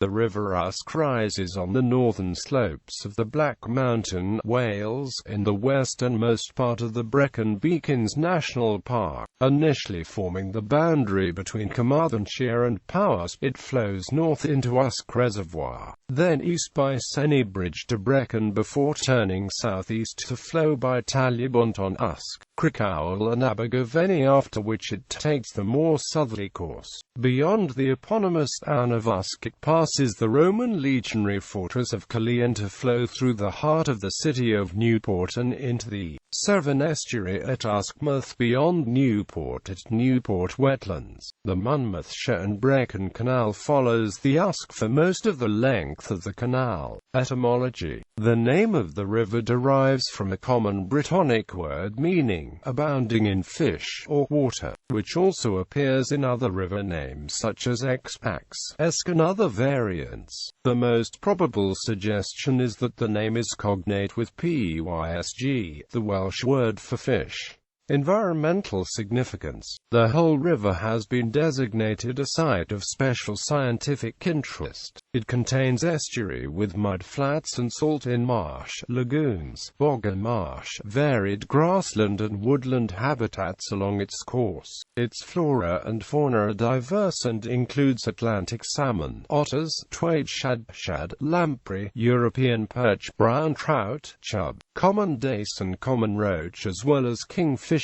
The River Usk rises on the northern slopes of the Black Mountain, Wales, in the westernmost part of the Brecon Beacons National Park. Initially forming the boundary between Carmarthenshire and Powys, it flows north into Usk Reservoir, then east by Sennybridge to Brecon before turning southeast to flow by Talybont-on-Usk, Crickhowell and Abergavenny, after which it takes the more southerly course. Beyond the eponymous town of Usk, it passes the Roman legionary fortress of Caerleon to flow through the heart of the city of Newport and into the Severn estuary at Uskmouth. Beyond Newport at Newport Wetlands, the Monmouthshire and Brecon Canal follows the Usk for most of the length of the canal. Etymology. The name of the river derives from a common Brittonic word meaning abounding in fish or water, which also appears in other river names such as Expax, Esk and other variants. The most probable suggestion is that the name is cognate with pysg, the Welsh word for fish. Environmental significance. The whole river has been designated a site of special scientific interest. It contains estuary with mud flats and salt-in marsh, lagoons, bog and marsh, varied grassland and woodland habitats along its course. Its flora and fauna are diverse and includes Atlantic salmon, otters, twade shad, lamprey, European perch, brown trout, chub, common dace and common roach, as well as kingfishers,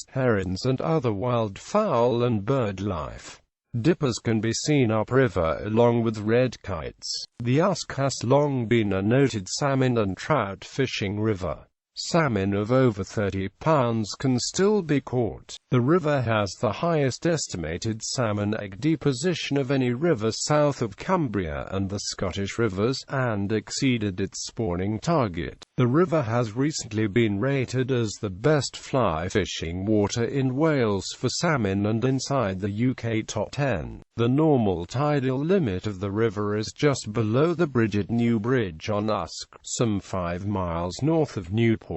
herons and other wildfowl and bird life. Dippers can be seen upriver along with red kites. The Usk has long been a noted salmon and trout fishing river. Salmon of over 30 pounds can still be caught. The river has the highest estimated salmon egg deposition of any river south of Cumbria and the Scottish rivers, and exceeded its spawning target. The river has recently been rated as the best fly fishing water in Wales for salmon and inside the UK top 10. The normal tidal limit of the river is just below the bridge at Newbridge-on-Usk, some 5 miles north of Newport.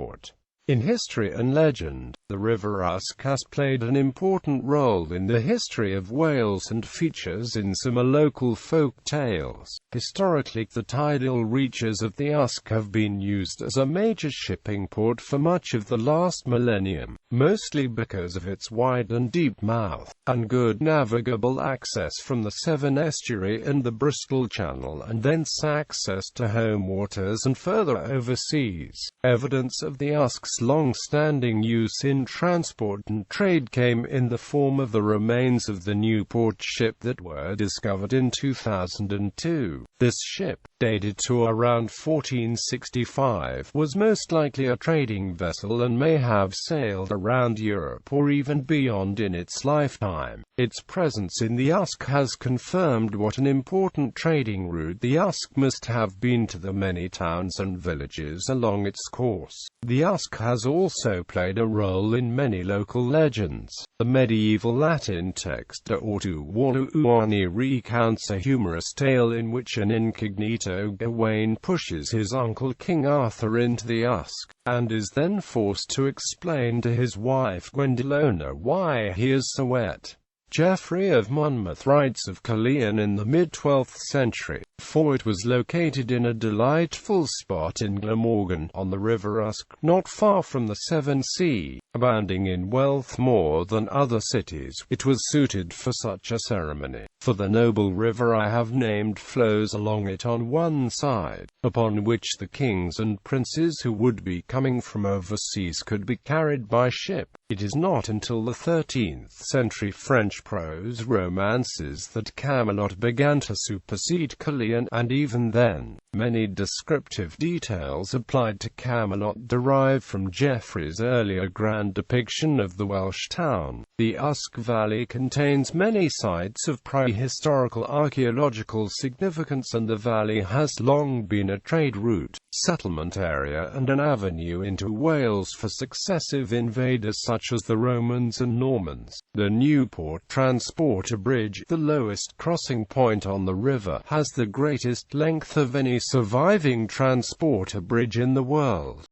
In history and legend, the River Usk has played an important role in the history of Wales and features in some local folk tales. Historically, the tidal reaches of the Usk have been used as a major shipping port for much of the last millennium, mostly because of its wide and deep mouth, and good navigable access from the Severn estuary and the Bristol Channel, and thence access to home waters and further overseas. Evidence of the Usk's long-standing use in transport and trade came in the form of the remains of the Newport ship that were discovered in 2002. This ship, dated to around 1465, was most likely a trading vessel and may have sailed around Europe or even beyond in its lifetime. Its presence in the Usk has confirmed what an important trading route the Usk must have been to the many towns and villages along its course. The Usk has also played a role in many local legends. The medieval Latin text De Ortu Waluani recounts a humorous tale in which an incognito Gawain pushes his uncle King Arthur into the Usk, and is then forced to explain to his wife Gwendolina why he is so wet. Geoffrey of Monmouth writes of Caerleon in the mid-12th century, for it was located in a delightful spot in Glamorgan, on the River Usk, not far from the Severn Sea. Abounding in wealth more than other cities, it was suited for such a ceremony. For the noble river I have named flows along it on one side, upon which the kings and princes who would be coming from overseas could be carried by ship. It is not until the 13th century French prose romances that Camelot began to supersede Caerleon, and even then, many descriptive details applied to Camelot derive from Geoffrey's earlier grand depiction of the Welsh town. The Usk Valley contains many sites of prehistorical archaeological significance, and the valley has long been a trade route, settlement area and an avenue into Wales for successive invaders such as the Romans and Normans. The Newport Transporter Bridge, the lowest crossing point on the river, has the greatest length of any surviving transporter bridge in the world.